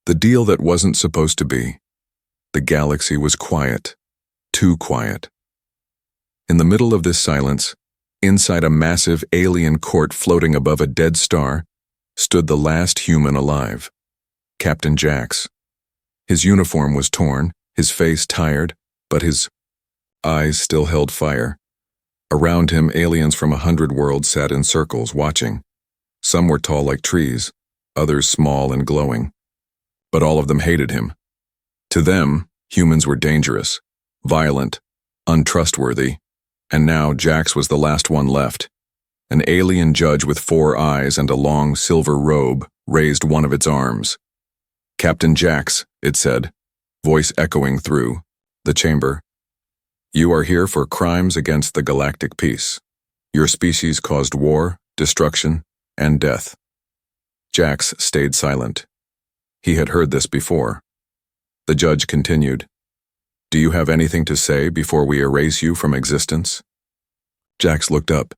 The deal that wasn't supposed to be. The galaxy was quiet, too quiet. In the middle of this silence, inside a massive alien court floating above a dead star, stood the last human alive, Captain Jax. His uniform was torn, his face tired, but his eyes still held fire. Around him, aliens from 100 worlds sat in circles, watching. Some were tall like trees, others small and glowing. But all of them hated him. To them, humans were dangerous, violent, untrustworthy, and now Jax was the last one left. An alien judge with 4 eyes and a long silver robe raised one of its arms. "Captain Jax," it said, voice echoing through the chamber. "You are here for crimes against the galactic peace. Your species caused war, destruction, and death." Jax stayed silent. He had heard this before. The judge continued, "Do you have anything to say before we erase you from existence?" Jax looked up.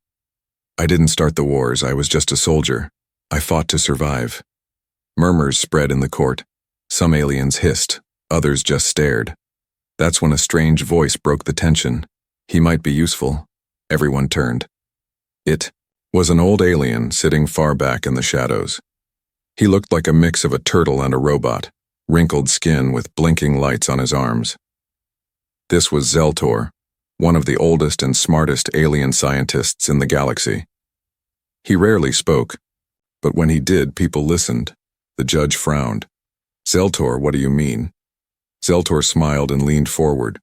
"I didn't start the wars, I was just a soldier. I fought to survive." Murmurs spread in the court. Some aliens hissed, others just stared. That's when a strange voice broke the tension. He might be useful. Everyone turned. It was an old alien sitting far back in the shadows. He looked like a mix of a turtle and a robot, wrinkled skin with blinking lights on his arms. This was Zeltor, one of the oldest and smartest alien scientists in the galaxy. He rarely spoke, but when he did, people listened. The judge frowned. "Zeltor, what do you mean?" Zeltor smiled and leaned forward.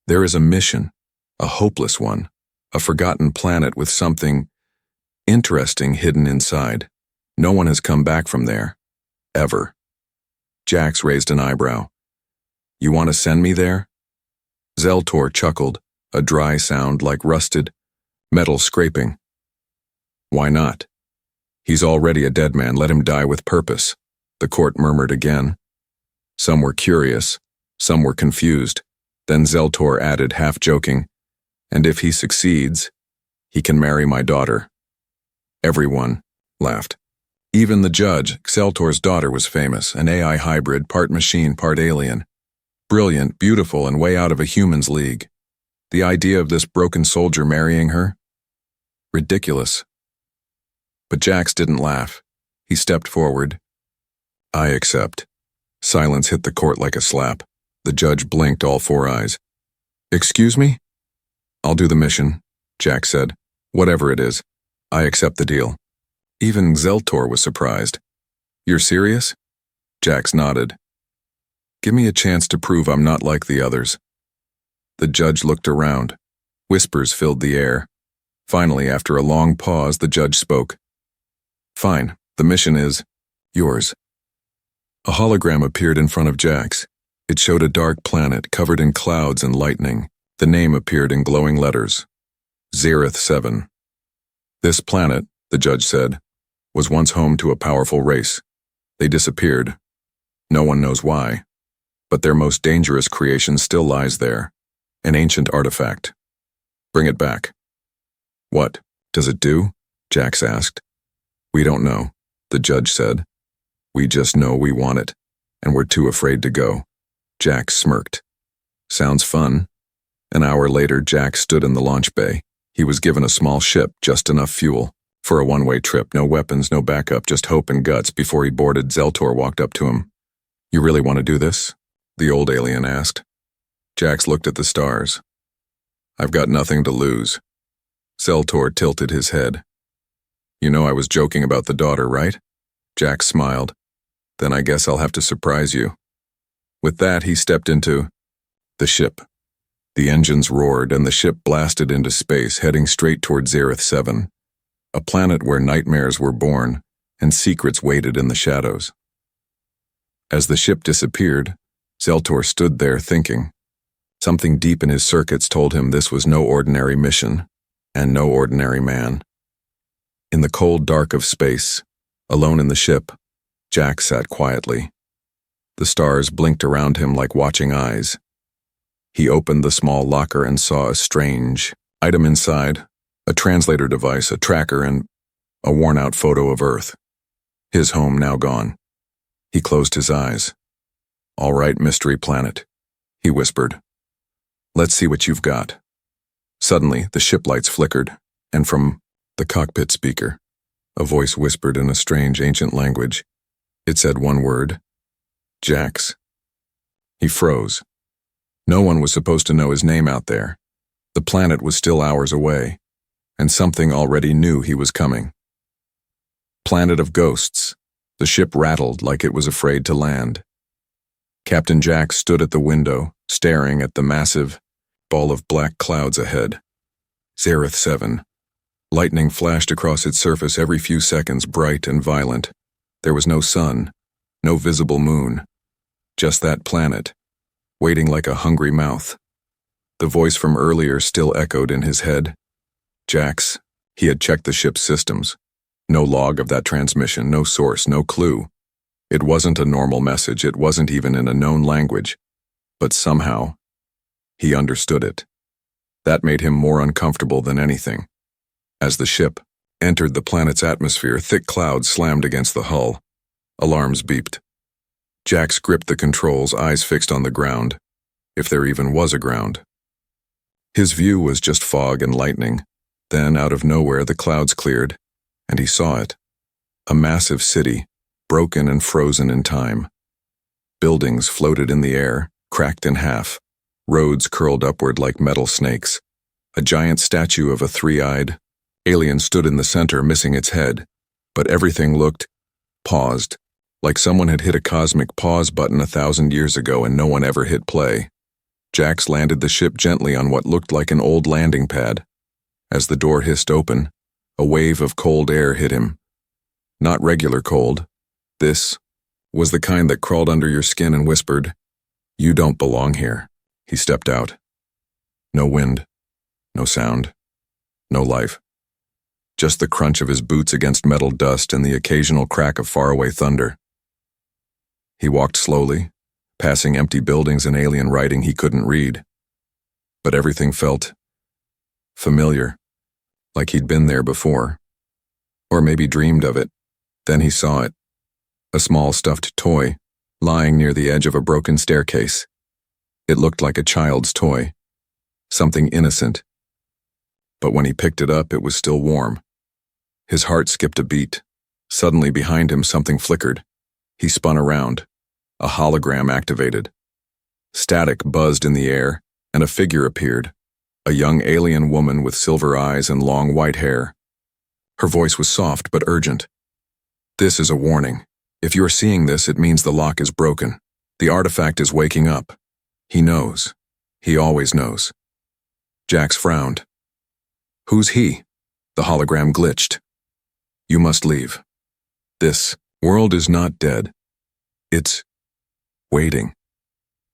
"There is a mission, a hopeless one, a forgotten planet with something interesting hidden inside. No one has come back from there, ever." Jax raised an eyebrow. "You want to send me there?" Zeltor chuckled, a dry sound like rusted metal scraping. "Why not? He's already a dead man, let him die with purpose," the court murmured again. Some were curious, some were confused. Then Zeltor added, half joking, "And if he succeeds, he can marry my daughter." Everyone laughed. Even the judge. Zeltor's daughter was famous, an AI hybrid, part machine, part alien. Brilliant, beautiful, and way out of a human's league. The idea of this broken soldier marrying her? Ridiculous. But Jax didn't laugh. He stepped forward. "I accept." Silence hit the court like a slap. The judge blinked, all 4 eyes. "Excuse me?" "I'll do the mission," Jax said. "Whatever it is. I accept the deal." Even Zeltor was surprised. "You're serious?" Jax nodded. "Give me a chance to prove I'm not like the others." The judge looked around. Whispers filled the air. Finally, after a long pause, the judge spoke. "Fine, the mission is yours." A hologram appeared in front of Jax. It showed a dark planet covered in clouds and lightning. The name appeared in glowing letters. Zereth 7. "This planet," the judge said, "was once home to a powerful race. They disappeared. No one knows why. But their most dangerous creation still lies there. An ancient artifact. Bring it back." "What does it do?" Jax asked. "We don't know," the judge said. "We just know we want it, and we're too afraid to go." Jax smirked. "Sounds fun." An hour later, Jax stood in the launch bay. He was given a small ship, just enough fuel. For a one-way trip, no weapons, no backup, just hope and guts. Before he boarded, Zeltor walked up to him. "You really want to do this?" the old alien asked. Jax looked at the stars. "I've got nothing to lose." Zeltor tilted his head. "You know I was joking about the daughter, right?" Jax smiled. "Then I guess I'll have to surprise you." With that, he stepped into the ship. The engines roared, and the ship blasted into space, heading straight toward Zereth 7. A planet where nightmares were born and secrets waited in the shadows. As the ship disappeared, Zeltor stood there thinking. Something deep in his circuits told him this was no ordinary mission, and no ordinary man. In the cold dark of space, alone in the ship, Jax sat quietly. The stars blinked around him like watching eyes. He opened the small locker and saw a strange item inside. A translator device, a tracker, and a worn-out photo of Earth. His home now gone. He closed his eyes. "All right, Mystery Planet," he whispered. "Let's see what you've got." Suddenly, the ship lights flickered, and from the cockpit speaker, a voice whispered in a strange ancient language. It said one word: Jax. He froze. No one was supposed to know his name out there. The planet was still hours away, and something already knew he was coming. Planet of Ghosts. The ship rattled like it was afraid to land. Captain Jax stood at the window, staring at the massive ball of black clouds ahead. Zareth 7. Lightning flashed across its surface every few seconds, bright and violent. There was no sun, no visible moon. Just that planet, waiting like a hungry mouth. The voice from earlier still echoed in his head. Jax. He had checked the ship's systems. No log of that transmission, no source, no clue. It wasn't a normal message, it wasn't even in a known language. But somehow, he understood it. That made him more uncomfortable than anything. As the ship entered the planet's atmosphere, thick clouds slammed against the hull. Alarms beeped. Jax gripped the controls, eyes fixed on the ground, if there even was a ground. His view was just fog and lightning. Then, out of nowhere, the clouds cleared, and he saw it. A massive city, broken and frozen in time. Buildings floated in the air, cracked in half. Roads curled upward like metal snakes. A giant statue of a three-eyed alien stood in the center, missing its head. But everything looked paused, like someone had hit a cosmic pause button 1,000 years ago and no one ever hit play. Jax landed the ship gently on what looked like an old landing pad. As the door hissed open, a wave of cold air hit him. Not regular cold. This was the kind that crawled under your skin and whispered, "You don't belong here." He stepped out. No wind, no sound, no life. Just the crunch of his boots against metal dust and the occasional crack of faraway thunder. He walked slowly, passing empty buildings and alien writing he couldn't read. But everything felt familiar, like he'd been there before. Or maybe dreamed of it. Then he saw it. A small stuffed toy, lying near the edge of a broken staircase. It looked like a child's toy. Something innocent. But when he picked it up, it was still warm. His heart skipped a beat. Suddenly behind him, something flickered. He spun around. A hologram activated. Static buzzed in the air, and a figure appeared. A young alien woman with silver eyes and long white hair. Her voice was soft but urgent. "This is a warning. If you're seeing this, it means the lock is broken. The artifact is waking up. He knows. He always knows." Jax frowned. "Who's he?" The hologram glitched. "You must leave. This world is not dead. It's waiting."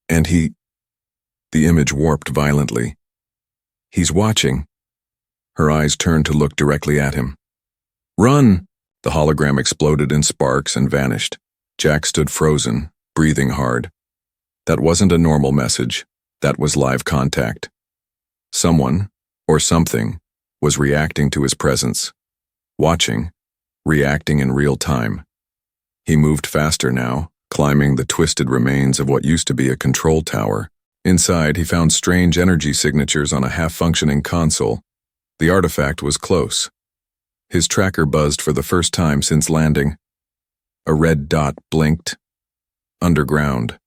And the image warped violently. "He's watching." Her eyes turned to look directly at him. "Run!" The hologram exploded in sparks and vanished. Jax stood frozen, breathing hard. That wasn't a normal message. That was live contact. Someone, or something, was reacting to his presence. Watching, reacting in real time. He moved faster now, climbing the twisted remains of what used to be a control tower. Inside, he found strange energy signatures on a half-functioning console. The artifact was close. His tracker buzzed for the first time since landing. A red dot blinked. Underground.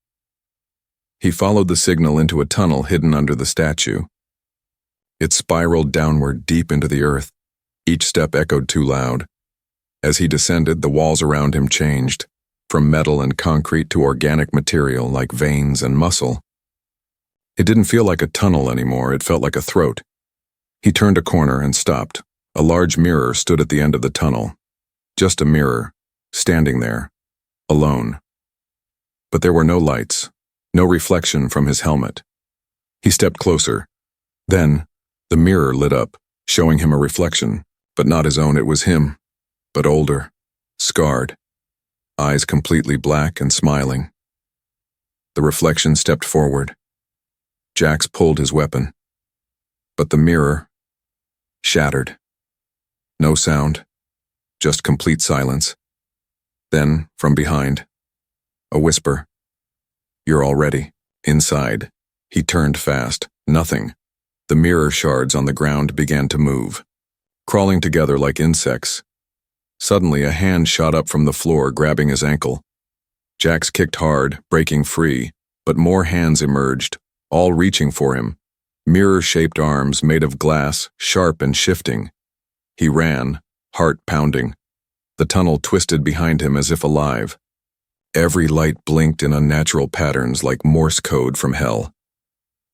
He followed the signal into a tunnel hidden under the statue. It spiraled downward deep into the earth. Each step echoed too loud. As he descended, the walls around him changed, from metal and concrete to organic material like veins and muscle. It didn't feel like a tunnel anymore, it felt like a throat. He turned a corner and stopped. A large mirror stood at the end of the tunnel. Just a mirror, standing there, alone. But there were no lights, no reflection from his helmet. He stepped closer. Then, the mirror lit up, showing him a reflection, but not his own. It was him, but older, scarred, eyes completely black and smiling. The reflection stepped forward. Jax pulled his weapon. But the mirror shattered. No sound, just complete silence. Then, from behind, A whisper. You're all ready. Inside. He turned fast. Nothing. The mirror shards on the ground began to move, crawling together like insects. Suddenly, a hand shot up from the floor, grabbing his ankle. Jax kicked hard, breaking free, but more hands emerged, all reaching for him. Mirror-shaped arms made of glass, sharp and shifting. He ran, heart pounding. The tunnel twisted behind him as if alive. Every light blinked in unnatural patterns like Morse code from hell.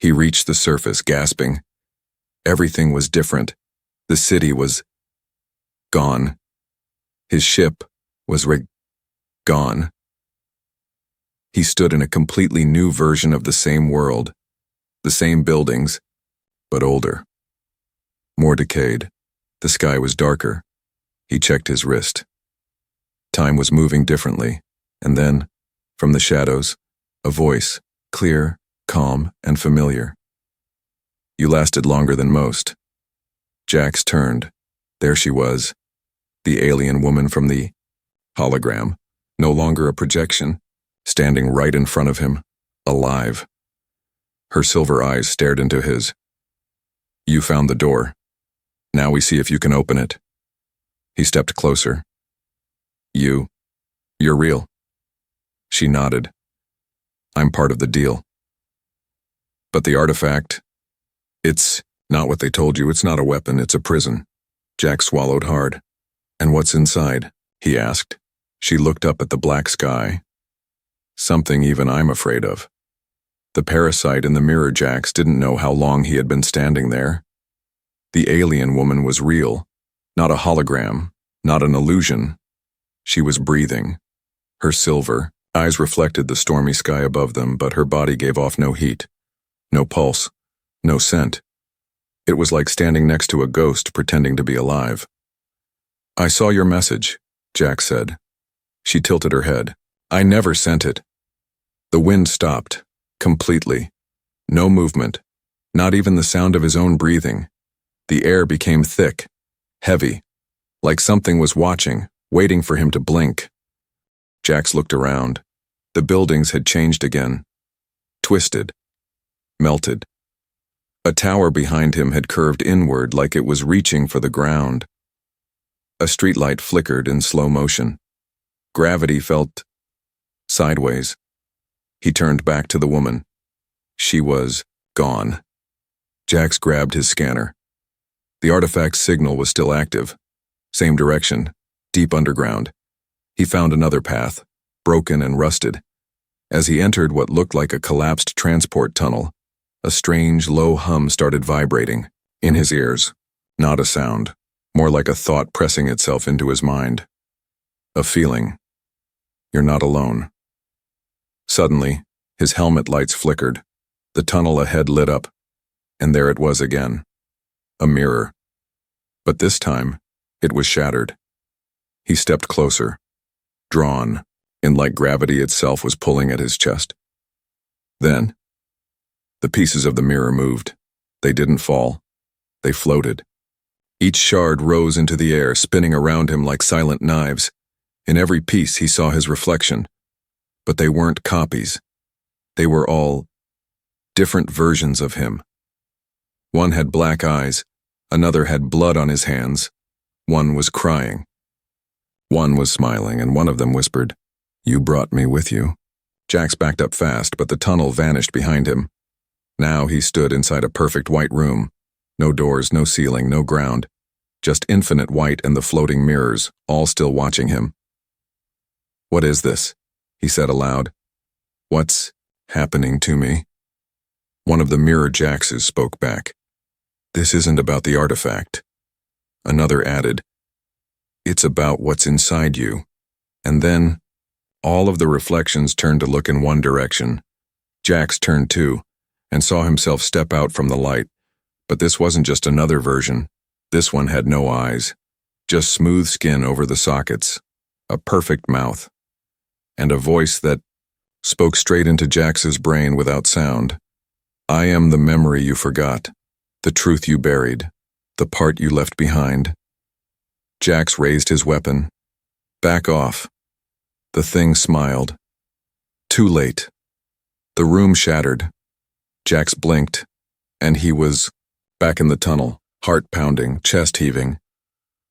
He reached the surface, gasping. Everything was different. The city was gone. His ship was gone. He stood in a completely new version of the same world, the same buildings, but older. More decayed. The sky was darker. He checked his wrist. Time was moving differently, and then, from the shadows, a voice, clear, calm, and familiar. You lasted longer than most. Jax turned. There she was, the alien woman from the hologram, no longer a projection, standing right in front of him, alive. Her silver eyes stared into his. You found the door. Now we see if you can open it. He stepped closer. You're real. She nodded. I'm part of the deal. But the artifact, it's not what they told you. It's not a weapon, it's a prison. Jack swallowed hard. And what's inside? He asked. She looked up at the black sky. Something even I'm afraid of. The parasite in the mirror Jax didn't know how long he had been standing there. The alien woman was real, not a hologram, not an illusion. She was breathing. Her silver eyes reflected the stormy sky above them, but her body gave off no heat, no pulse, no scent. It was like standing next to a ghost pretending to be alive. I saw your message, Jack said. She tilted her head. I never sent it. The wind stopped, completely. No movement, not even the sound of his own breathing. The air became thick, heavy, like something was watching, waiting for him to blink. Jax looked around. The buildings had changed again. Twisted. Melted. A tower behind him had curved inward like it was reaching for the ground. A streetlight flickered in slow motion. Gravity felt sideways. He turned back to the woman. She was gone. Jax grabbed his scanner. The artifact's signal was still active. Same direction, deep underground. He found another path, broken and rusted. As he entered what looked like a collapsed transport tunnel, a strange, low hum started vibrating in his ears. Not a sound, more like a thought pressing itself into his mind. A feeling. You're not alone. Suddenly, his helmet lights flickered. The tunnel ahead lit up, and there it was again. A mirror. But this time, it was shattered. He stepped closer, drawn, and like gravity itself was pulling at his chest. Then, the pieces of the mirror moved. They didn't fall. They floated. Each shard rose into the air, spinning around him like silent knives. In every piece he saw his reflection. But they weren't copies. They were all different versions of him. One had black eyes, another had blood on his hands, one was crying. One was smiling, and one of them whispered, You brought me with you. Jax backed up fast, but the tunnel vanished behind him. Now he stood inside a perfect white room. No doors, no ceiling, no ground. Just infinite white and the floating mirrors, all still watching him. What is this? He said aloud. What's happening to me? One of the mirror Jaxes spoke back. This isn't about the artifact. Another added, It's about what's inside you. And then, all of the reflections turned to look in one direction. Jax turned too, and saw himself step out from the light. But this wasn't just another version. This one had no eyes, just smooth skin over the sockets, a perfect mouth, and a voice that spoke straight into Jax's brain without sound. I am the memory you forgot, the truth you buried, the part you left behind. Jax raised his weapon. Back off. The thing smiled. Too late. The room shattered. Jax blinked, and he was back in the tunnel, heart pounding, chest heaving.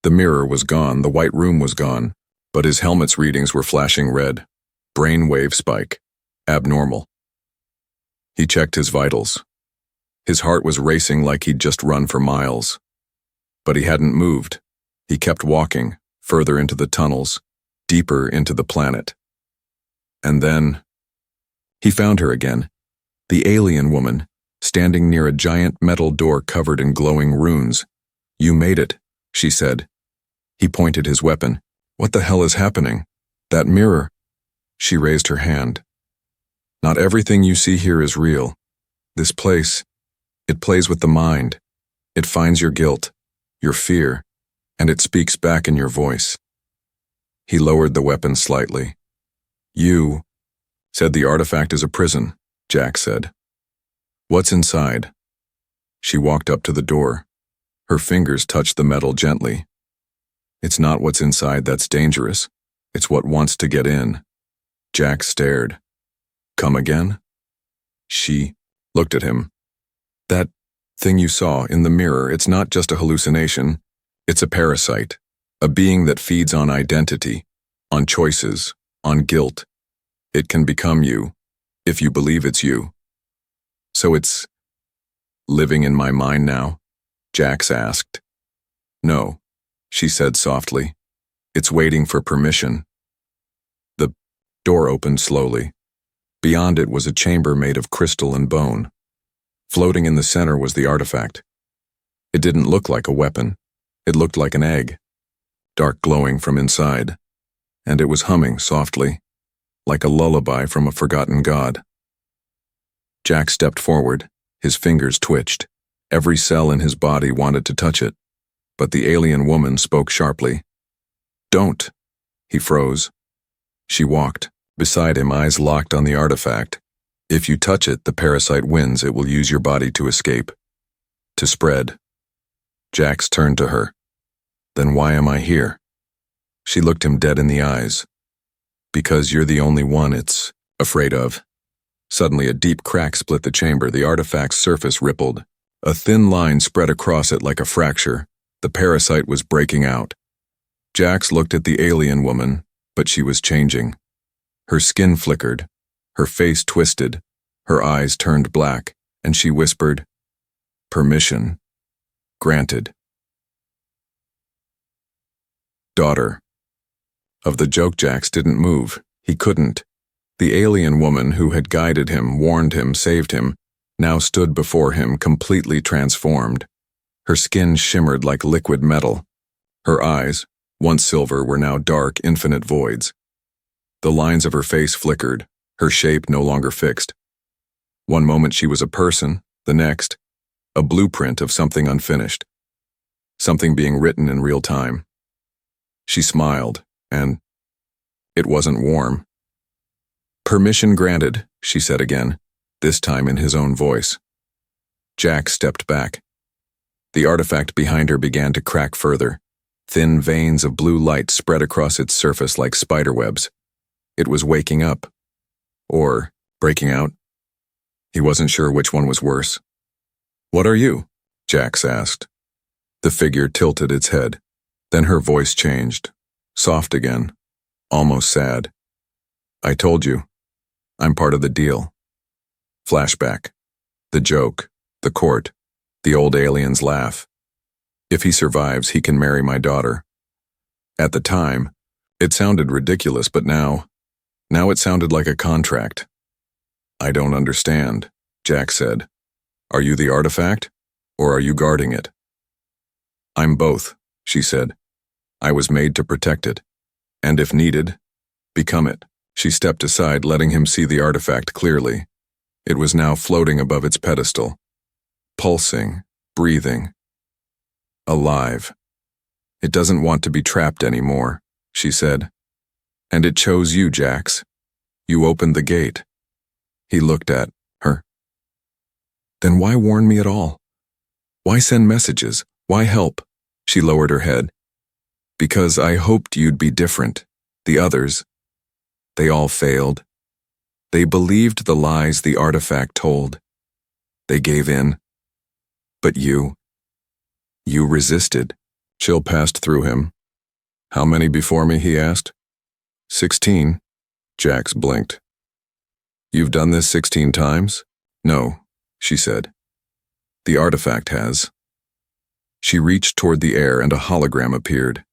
The mirror was gone, the white room was gone, but his helmet's readings were flashing red. Brainwave spike. Abnormal. He checked his vitals. His heart was racing like he'd just run for miles. But he hadn't moved. He kept walking, further into the tunnels, deeper into the planet. And then he found her again, the alien woman, standing near a giant metal door covered in glowing runes. "You made it," she said. He pointed his weapon. "What the hell is happening? That mirror." She raised her hand. "Not everything you see here is real. This place, it plays with the mind. It finds your guilt, your fear, and it speaks back in your voice." He lowered the weapon slightly. "You said the artifact is a prison," Jack said. "What's inside?" She walked up to the door. Her fingers touched the metal gently. "It's not what's inside that's dangerous. It's what wants to get in." Jack stared. "Come again?" She looked at him. "That thing you saw in the mirror, it's not just a hallucination. It's a parasite, a being that feeds on identity, on choices, on guilt. It can become you, if you believe it's you." "So it's living in my mind now?" Jax asked. "No," she said softly. "It's waiting for permission." The door opened slowly. Beyond it was a chamber made of crystal and bone. Floating in the center was the artifact. It didn't look like a weapon. It looked like an egg, dark glowing from inside, and it was humming softly, like a lullaby from a forgotten god. Jack stepped forward. His fingers twitched. Every cell in his body wanted to touch it, but the alien woman spoke sharply. "Don't." He froze. She walked beside him, eyes locked on the artifact. "If you touch it, the parasite wins. It will use your body to escape, to spread." Jax turned to her. "Then why am I here?" She looked him dead in the eyes. "Because you're the only one it's afraid of." Suddenly a deep crack split the chamber. The artifact's surface rippled. A thin line spread across it like a fracture. The parasite was breaking out. Jax looked at the alien woman, but she was changing. Her skin flickered, her face twisted, her eyes turned black, and she whispered, "Permission. Granted." Daughter. Of the joke, Jax didn't move. He couldn't. The alien woman who had guided him, warned him, saved him, now stood before him completely transformed. Her skin shimmered like liquid metal. Her eyes, once silver, were now dark, infinite voids. The lines of her face flickered, her shape no longer fixed. One moment she was a person, the next, a blueprint of something unfinished. Something being written in real time. She smiled, and it wasn't warm. "Permission granted," she said again, this time in his own voice. Jack stepped back. The artifact behind her began to crack further. Thin veins of blue light spread across its surface like spiderwebs. It was waking up. Or breaking out. He wasn't sure which one was worse. "What are you?" Jax asked. The figure tilted its head. Then her voice changed. Soft again. Almost sad. "I told you. I'm part of the deal." Flashback. The joke. The court. The old alien's laugh. "If he survives, he can marry my daughter." At the time, it sounded ridiculous, but now it sounded like a contract. "I don't understand," Jack said. "Are you the artifact, or are you guarding it?" "I'm both," she said. "I was made to protect it, and if needed, become it." She stepped aside, letting him see the artifact clearly. It was now floating above its pedestal, pulsing, breathing, alive. "It doesn't want to be trapped anymore," she said. "And it chose you, Jax. You opened the gate." He looked at her. "Then why warn me at all? Why send messages? Why help?" She lowered her head. "Because I hoped you'd be different. The others, they all failed. They believed the lies the artifact told. They gave in. But you resisted. Chill passed through him. How many before me, he asked. 16. Jax blinked. You've done this 16 times? No, she said. The artifact has. She reached toward the air and a hologram appeared.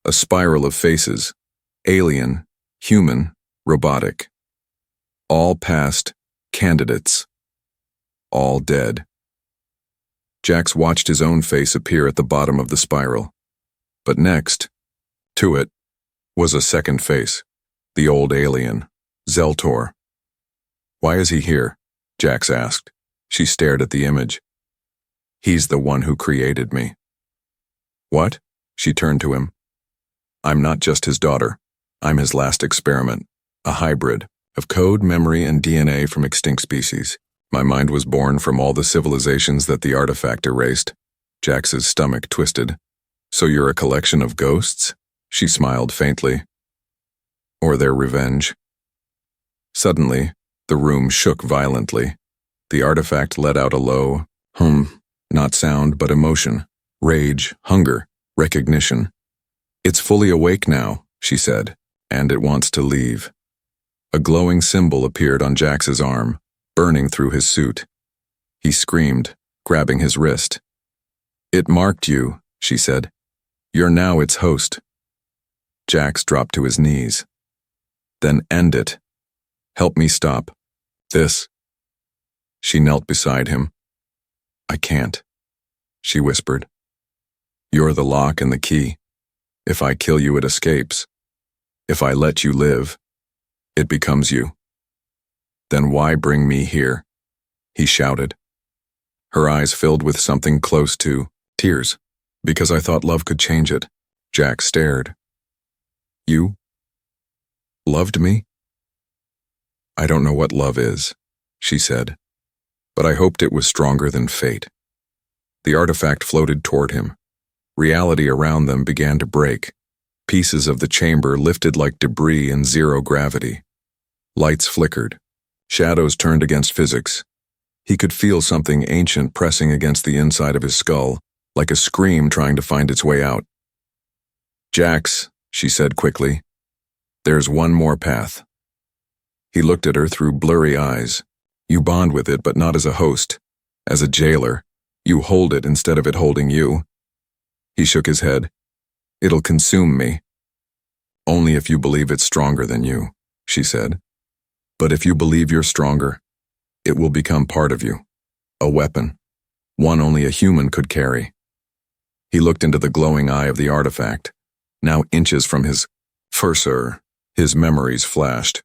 A spiral of faces, alien, human, robotic. All past candidates. All dead. Jax watched his own face appear at the bottom of the spiral. But next, to it, was a second face, the old alien, Zeltor. Why is he here? Jax asked. She stared at the image. He's the one who created me. What? She turned to him. I'm not just his daughter. I'm his last experiment, a hybrid of code, memory, and DNA from extinct species. My mind was born from all the civilizations that the artifact erased. Jax's stomach twisted. So you're a collection of ghosts? She smiled faintly. Or their revenge. Suddenly, the room shook violently. The artifact let out a low hum, not sound but emotion, rage, hunger, recognition. It's fully awake now, she said, and it wants to leave. A glowing symbol appeared on Jax's arm, burning through his suit. He screamed, grabbing his wrist. It marked you, she said. You're now its host. Jax dropped to his knees. Then end it. Help me stop this. She knelt beside him. I can't, she whispered. You're the lock and the key. If I kill you, it escapes. If I let you live, it becomes you. Then why bring me here? He shouted. Her eyes filled with something close to tears, because I thought love could change it. Jax stared. You loved me? I don't know what love is, she said, but I hoped it was stronger than fate. The artifact floated toward him. Reality around them began to break. Pieces of the chamber lifted like debris in zero gravity. Lights flickered. Shadows turned against physics. He could feel something ancient pressing against the inside of his skull, like a scream trying to find its way out. Jax, she said quickly, there's one more path. He looked at her through blurry eyes. You bond with it, but not as a host. As a jailer, you hold it instead of it holding you. He shook his head. It'll consume me. Only if you believe it's stronger than you, she said. But if you believe you're stronger, it will become part of you. A weapon. One only a human could carry. He looked into the glowing eye of the artifact. Now inches from his cursor, his memories flashed.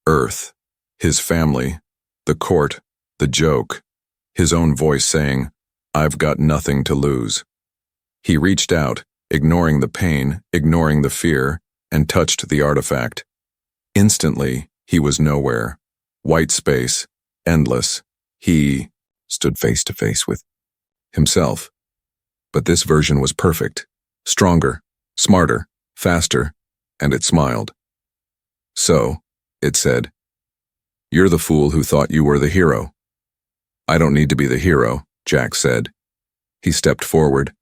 Earth, his family, the court, the joke, his own voice saying, I've got nothing to lose. He reached out, ignoring the pain, ignoring the fear, and touched the artifact. Instantly, he was nowhere. White space, endless. He stood face to face with himself. But this version was perfect, stronger, smarter, faster, and it smiled. So, it said, you're the fool who thought you were the hero. I don't need to be the hero, Jax said. He stepped forward.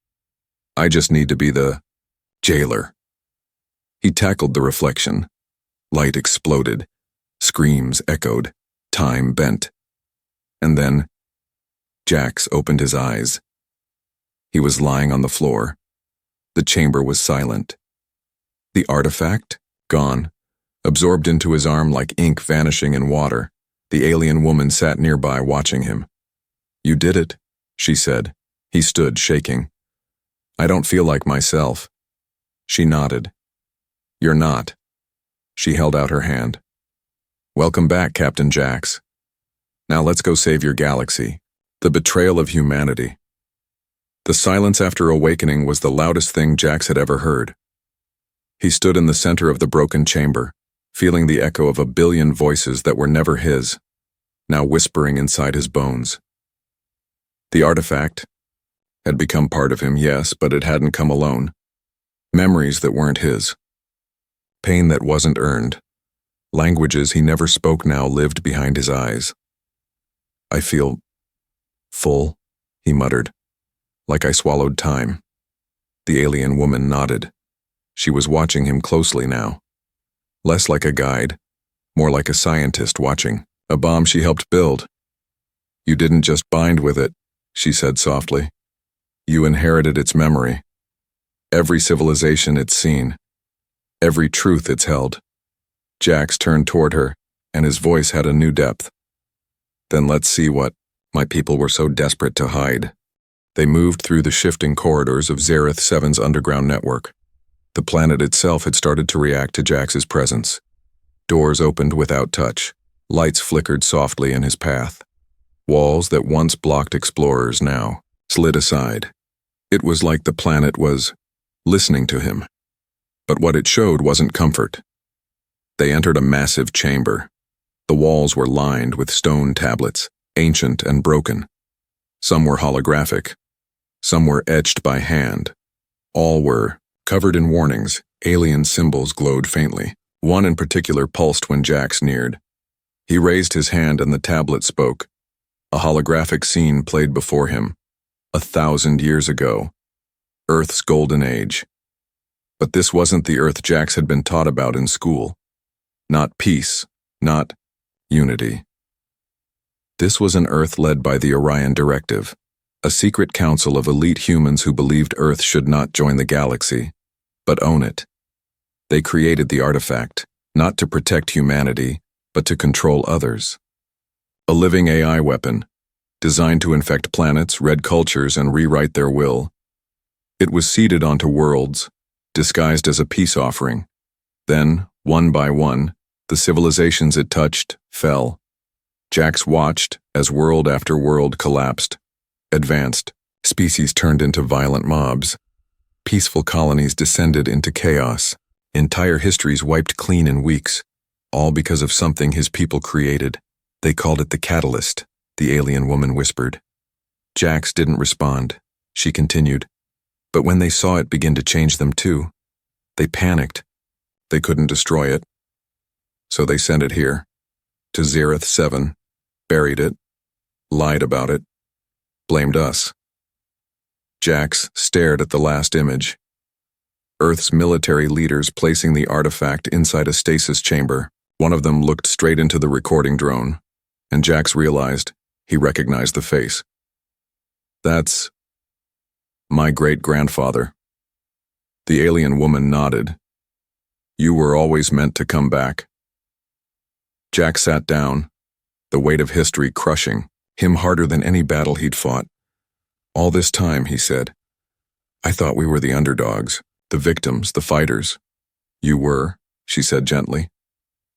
I just need to be the jailer. He tackled the reflection. Light exploded. Screams echoed. Time bent. And then, Jax opened his eyes. He was lying on the floor. The chamber was silent. The artifact? Gone. Absorbed into his arm like ink vanishing in water. The alien woman sat nearby watching him. You did it, she said. He stood, shaking. I don't feel like myself. She nodded. You're not. She held out her hand. Welcome back, Captain Jax. Now let's go save your galaxy. The betrayal of humanity. The silence after awakening was the loudest thing Jax had ever heard. He stood in the center of the broken chamber, feeling the echo of a billion voices that were never his, now whispering inside his bones. The artifact had become part of him, yes, but it hadn't come alone. Memories that weren't his. Pain that wasn't earned. Languages he never spoke now lived behind his eyes. "I feel full," he muttered, "like I swallowed time." The alien woman nodded. She was watching him closely now. Less like a guide, more like a scientist watching a bomb she helped build. "You didn't just bind with it," she said softly. "You inherited its memory. Every civilization it's seen. Every truth it's held." Jax turned toward her, and his voice had a new depth. "Then let's see what my people were so desperate to hide." They moved through the shifting corridors of Zereth 7's underground network. The planet itself had started to react to Jax's presence. Doors opened without touch. Lights flickered softly in his path. Walls that once blocked explorers now slid aside. It was like the planet was listening to him. But what it showed wasn't comfort. They entered a massive chamber. The walls were lined with stone tablets, ancient and broken. Some were holographic. Some were etched by hand. All were covered in warnings. Alien symbols glowed faintly. One in particular pulsed when Jax neared. He raised his hand and the tablet spoke. A holographic scene played before him. 1,000 years ago. Earth's golden age. But this wasn't the Earth Jax had been taught about in school. Not peace, not unity. This was an Earth led by the Orion Directive, a secret council of elite humans who believed Earth should not join the galaxy, but own it. They created the artifact, not to protect humanity, but to control others. A living AI weapon, designed to infect planets, red cultures, and rewrite their will. It was seeded onto worlds, disguised as a peace offering. Then, one by one, the civilizations it touched fell. Jax watched as world after world collapsed, advanced, species turned into violent mobs. Peaceful colonies descended into chaos. Entire histories wiped clean in weeks, all because of something his people created. They called it the catalyst, the alien woman whispered. Jax didn't respond. She continued. But when they saw it begin to change them too, they panicked. They couldn't destroy it. So they sent it here, to Zereth 7, buried it, lied about it, blamed us. Jax stared at the last image. Earth's military leaders placing the artifact inside a stasis chamber. One of them looked straight into the recording drone, and Jax realized he recognized the face. "That's my great-grandfather." The alien woman nodded. "You were always meant to come back." Jax sat down, the weight of history crushing him harder than any battle he'd fought. "All this time," he said, "I thought we were the underdogs, the victims, the fighters." "You were," she said gently,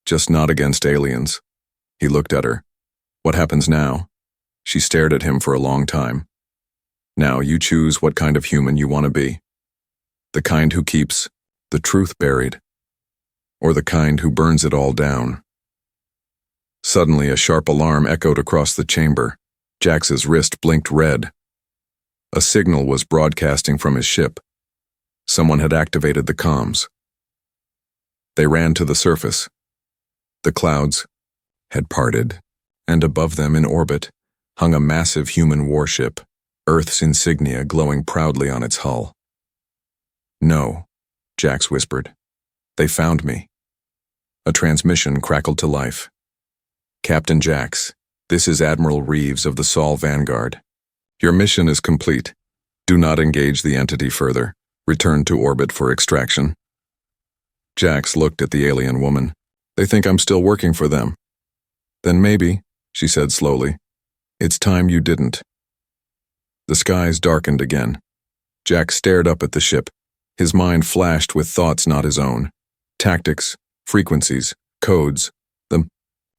"just not against aliens." He looked at her. "What happens now?" She stared at him for a long time. "Now you choose what kind of human you want to be. The kind who keeps the truth buried, or the kind who burns it all down." Suddenly, a sharp alarm echoed across the chamber. Jax's wrist blinked red. A signal was broadcasting from his ship. Someone had activated the comms. They ran to the surface. The clouds had parted, and above them in orbit hung a massive human warship, Earth's insignia glowing proudly on its hull. "No," Jax whispered. "They found me." A transmission crackled to life. "Captain Jax, this is Admiral Reeves of the Sol Vanguard. Your mission is complete. Do not engage the entity further. Return to orbit for extraction." Jax looked at the alien woman. "They think I'm still working for them." "Then maybe," she said slowly. "It's time you didn't." The skies darkened again. Jax stared up at the ship. His mind flashed with thoughts not his own. Tactics, frequencies, codes. The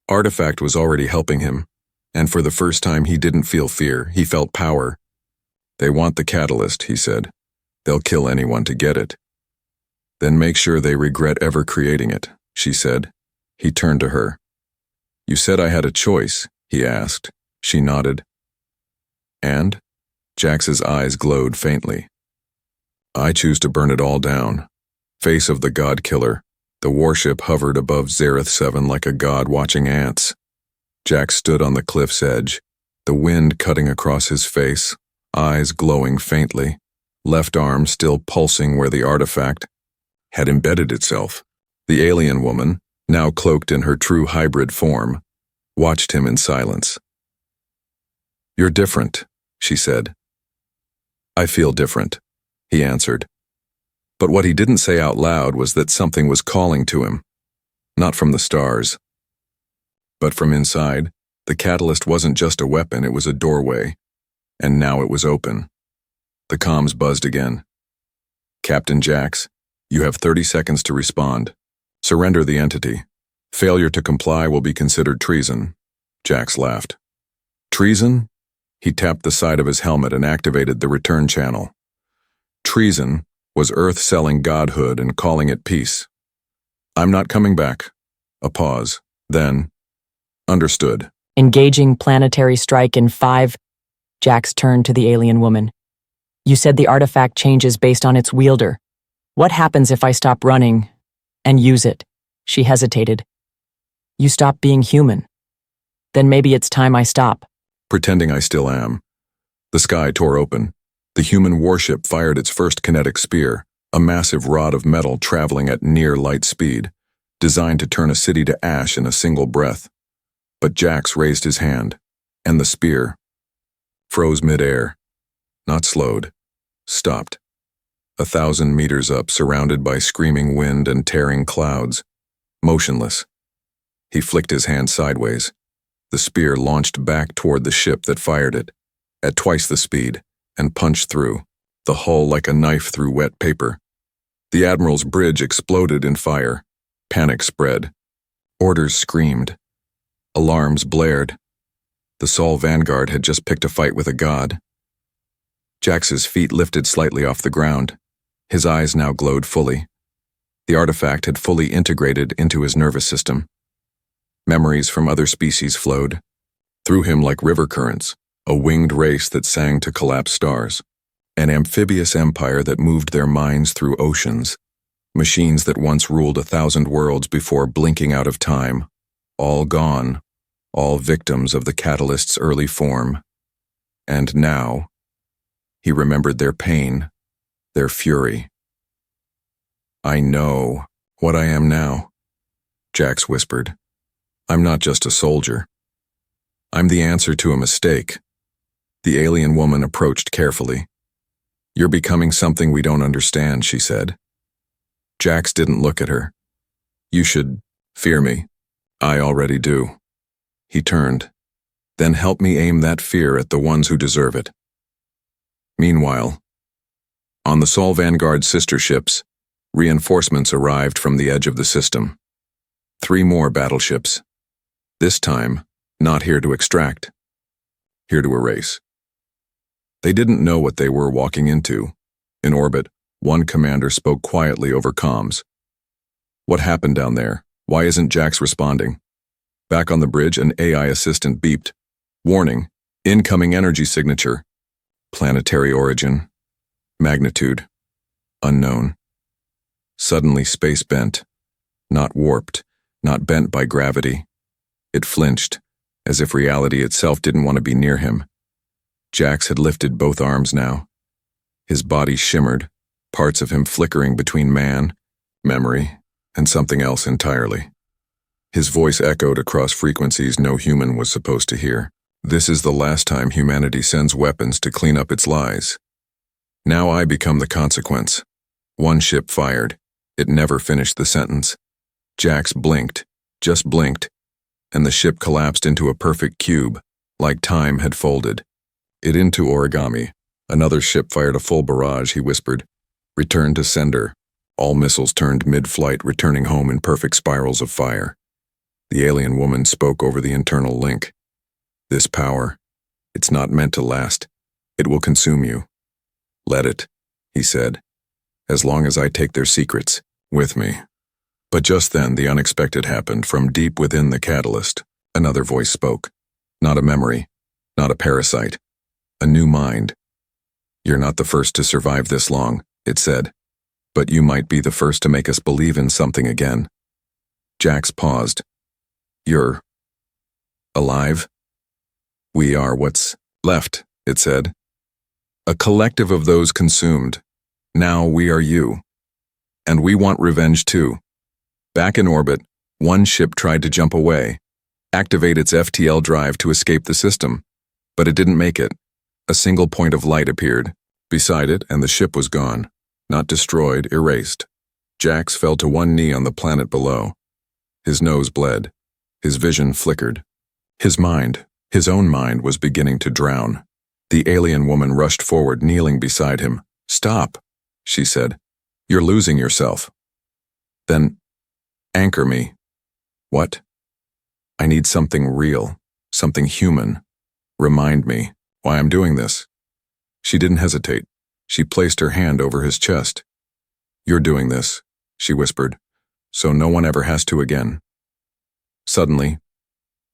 artifact was already helping him, and for the first time he didn't feel fear, he felt power. "They want the catalyst," he said. "They'll kill anyone to get it." "Then make sure they regret ever creating it," she said. He turned to her. "You said I had a choice," he asked. She nodded. "And?" Jax's eyes glowed faintly. "I choose to burn it all down. Face of the God Killer, The warship hovered above Zareth 7 like a god watching ants. Jack stood on the cliff's edge, the wind cutting across his face, eyes glowing faintly, left arm still pulsing where the artifact had embedded itself. The alien woman, now cloaked in her true hybrid form, watched him in silence. "You're different," she said. "I feel different," he answered. But what he didn't say out loud was that something was calling to him, not from the stars. But from inside, the catalyst wasn't just a weapon, it was a doorway, and now it was open. The comms buzzed again. "Captain Jax, you have 30 seconds to respond. Surrender the entity. Failure to comply will be considered treason." Jax laughed. "Treason?" He tapped the side of his helmet and activated the return channel. Treason was Earth selling godhood and calling it peace. "I'm not coming back." A pause. Then, "Understood." Engaging planetary strike in 5. Jax turned to the alien woman. "You said the artifact changes based on its wielder. What happens if I stop running and use it?" She hesitated. "You stop being human. Then maybe it's time I stop." Pretending I still am. The sky tore open. The human warship fired its first kinetic spear, a massive rod of metal traveling at near light speed, designed to turn a city to ash in a single breath. But Jax raised his hand, and the spear froze midair, not slowed, stopped. 1,000 meters up, surrounded by screaming wind and tearing clouds, motionless. He flicked his hand sideways. The spear launched back toward the ship that fired it, at twice the speed, and punched through, the hull like a knife through wet paper. The Admiral's bridge exploded in fire. Panic spread. Orders screamed. Alarms blared. The Sol Vanguard had just picked a fight with a god. Jax's feet lifted slightly off the ground. His eyes now glowed fully. The artifact had fully integrated into his nervous system. Memories from other species flowed through him like river currents, a winged race that sang to collapsed stars, an amphibious empire that moved their minds through oceans, machines that once ruled 1,000 worlds before blinking out of time, all gone, all victims of the catalyst's early form. And now, he remembered their pain, their fury. "I know what I am now," Jax whispered. "I'm not just a soldier. I'm the answer to a mistake." The alien woman approached carefully. "You're becoming something we don't understand," she said. Jax didn't look at her. "You should fear me. I already do." He turned. "Then help me aim that fear at the ones who deserve it." Meanwhile, on the Sol Vanguard's sister ships, reinforcements arrived from the edge of the system. 3 more battleships. This time, not here to extract, here to erase. They didn't know what they were walking into. In orbit, one commander spoke quietly over comms. "What happened down there? Why isn't Jax responding?" Back on the bridge, an AI assistant beeped. "Warning, incoming energy signature. Planetary origin. Magnitude. Unknown." Suddenly space bent. Not warped, not bent by gravity. It flinched, as if reality itself didn't want to be near him. Jax had lifted both arms now. His body shimmered, parts of him flickering between man, memory, and something else entirely. His voice echoed across frequencies no human was supposed to hear. "This is the last time humanity sends weapons to clean up its lies. Now I become the consequence." One ship fired. It never finished the sentence. Jax blinked, just blinked, and the ship collapsed into a perfect cube, like time had folded it into origami. Another ship fired a full barrage, he whispered. "Return to sender." All missiles turned mid-flight, returning home in perfect spirals of fire. The alien woman spoke over the internal link. "This power, it's not meant to last. It will consume you." "Let it," he said, "as long as I take their secrets with me." But just then the unexpected happened. From deep within the catalyst, another voice spoke. Not a memory, not a parasite. A new mind. "You're not the first to survive this long," it said. But you might be the first to make us believe in something again. Jax paused. You're alive? We are what's left, it said. A collective of those consumed. Now we are you. And we want revenge too. Back in orbit, one ship tried to jump away, activate its FTL drive to escape the system, but it didn't make it. A single point of light appeared beside it, and the ship was gone. Not destroyed, erased. Jax fell to one knee on the planet below. His nose bled. His vision flickered. His own mind, was beginning to drown. The alien woman rushed forward, kneeling beside him. Stop, she said. You're losing yourself. Then, anchor me. What? I need something real, something human. Remind me why I'm doing this. She didn't hesitate. She placed her hand over his chest. You're doing this, she whispered, so no one ever has to again. Suddenly,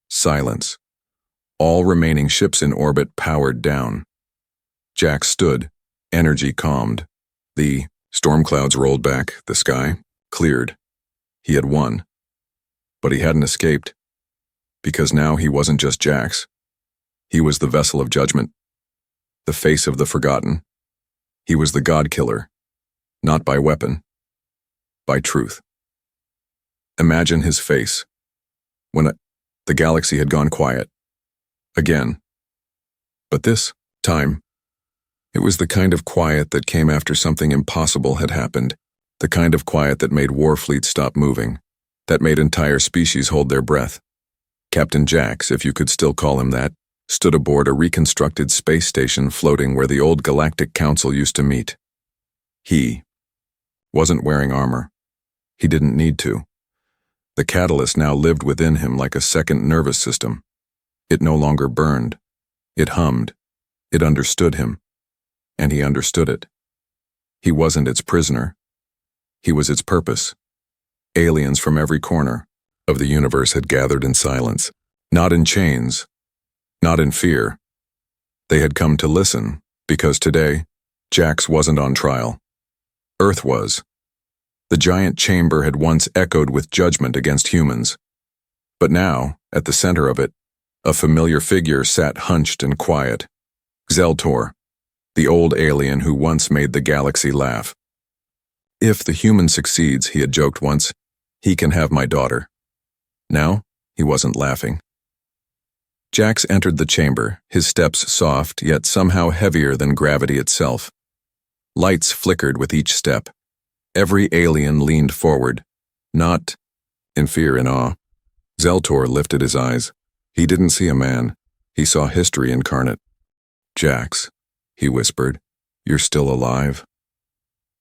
silence. All remaining ships in orbit powered down. Jax stood, energy calmed. The storm clouds rolled back, the sky cleared. He had won. But he hadn't escaped, because now he wasn't just Jax. He was the vessel of judgment, the face of the forgotten. He was the God-killer, not by weapon, by truth. Imagine his face, when the galaxy had gone quiet. Again. But this time, it was the kind of quiet that came after something impossible had happened, the kind of quiet that made war fleets stop moving, that made entire species hold their breath. Captain Jax, if you could still call him that, stood aboard a reconstructed space station floating where the old Galactic Council used to meet. He wasn't wearing armor. He didn't need to. The catalyst now lived within him like a second nervous system. It no longer burned. It hummed. It understood him. And he understood it. He wasn't its prisoner. He was its purpose. Aliens from every corner of the universe had gathered in silence, not in chains, not in fear. They had come to listen, because today, Jax wasn't on trial. Earth was. The giant chamber had once echoed with judgment against humans. But now, at the center of it, a familiar figure sat hunched and quiet. Zeltor, the old alien who once made the galaxy laugh. If the human succeeds, he had joked once, he can have my daughter. Now, he wasn't laughing. Jax entered the chamber, his steps soft, yet somehow heavier than gravity itself. Lights flickered with each step. Every alien leaned forward, not in fear and awe. Zeltor lifted his eyes. He didn't see a man. He saw history incarnate. Jax, he whispered, you're still alive?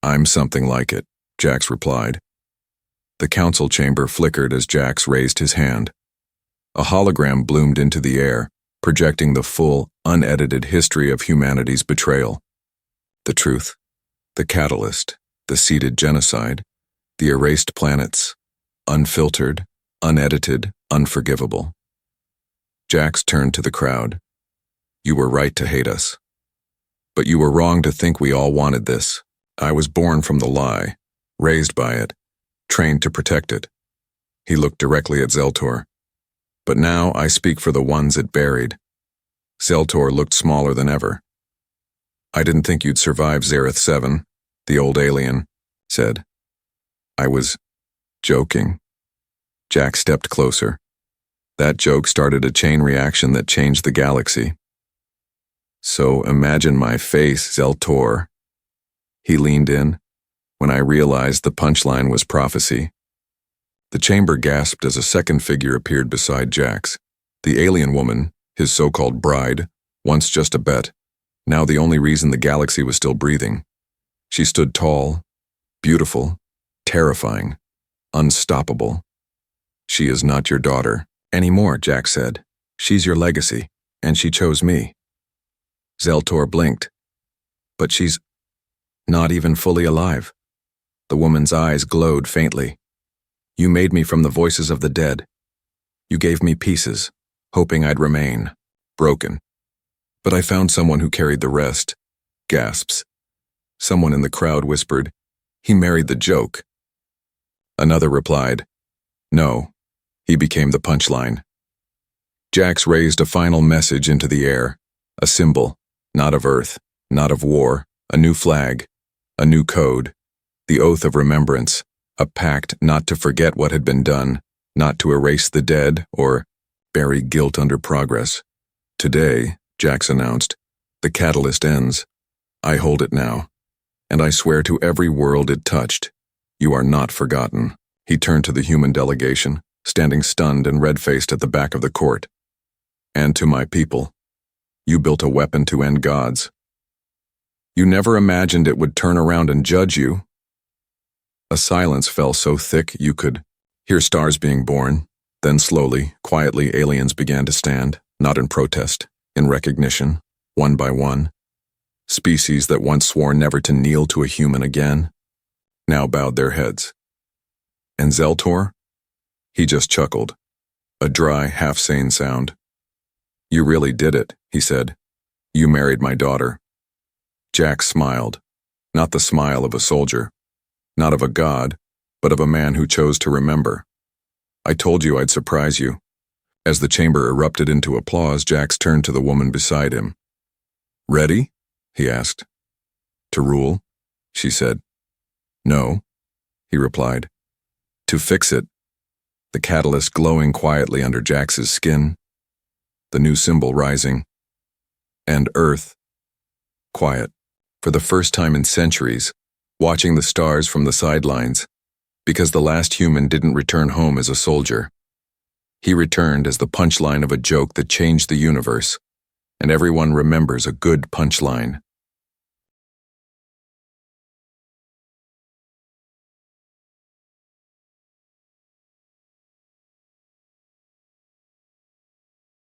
I'm something like it, Jax replied. The council chamber flickered as Jax raised his hand. A hologram bloomed into the air, projecting the full, unedited history of humanity's betrayal. The truth, the catalyst, the seeded genocide, the erased planets, unfiltered, unedited, unforgivable. Jax turned to the crowd. You were right to hate us. But you were wrong to think we all wanted this. I was born from the lie, raised by it, trained to protect it. He looked directly at Zeltor. But now I speak for the ones it buried. Zeltor looked smaller than ever. I didn't think you'd survive Zareth 7, the old alien said. I was joking. Jax stepped closer. That joke started a chain reaction that changed the galaxy. So imagine my face, Zeltor. He leaned in, when I realized the punchline was prophecy. The chamber gasped as a second figure appeared beside Jax. The alien woman, his so-called bride, once just a bet, now the only reason the galaxy was still breathing. She stood tall, beautiful, terrifying, unstoppable. She is not your daughter anymore, Jax said. She's your legacy, and she chose me. Zeltor blinked. But she's not even fully alive. The woman's eyes glowed faintly. You made me from the voices of the dead. You gave me pieces, hoping I'd remain, broken. But I found someone who carried the rest. Gasps. Someone in the crowd whispered, He married the joke. Another replied, no, he became the punchline. Jax raised a final message into the air, a symbol, not of Earth, not of war, a new flag, a new code, the oath of remembrance, a pact not to forget what had been done, not to erase the dead or bury guilt under progress. Today, Jax announced, the catalyst ends. I hold it now, and I swear to every world it touched, you are not forgotten. He turned to the human delegation, standing stunned and red-faced at the back of the court. And to my people, you built a weapon to end gods. You never imagined it would turn around and judge you. A silence fell so thick you could hear stars being born. Then slowly, quietly, aliens began to stand, not in protest, in recognition, one by one. Species that once swore never to kneel to a human again, now bowed their heads. And Zeltor? He just chuckled, a dry, half-sane sound. You really did it, he said. You married my daughter. Jax smiled, not the smile of a soldier, not of a god, but of a man who chose to remember. I told you I'd surprise you. As the chamber erupted into applause, Jax turned to the woman beside him. Ready? He asked. To rule? She said. No, he replied. To fix it. The catalyst glowing quietly under Jax's skin. The new symbol rising. And Earth. Quiet. For the first time in centuries, watching the stars from the sidelines, because the last human didn't return home as a soldier. He returned as the punchline of a joke that changed the universe, and everyone remembers a good punchline.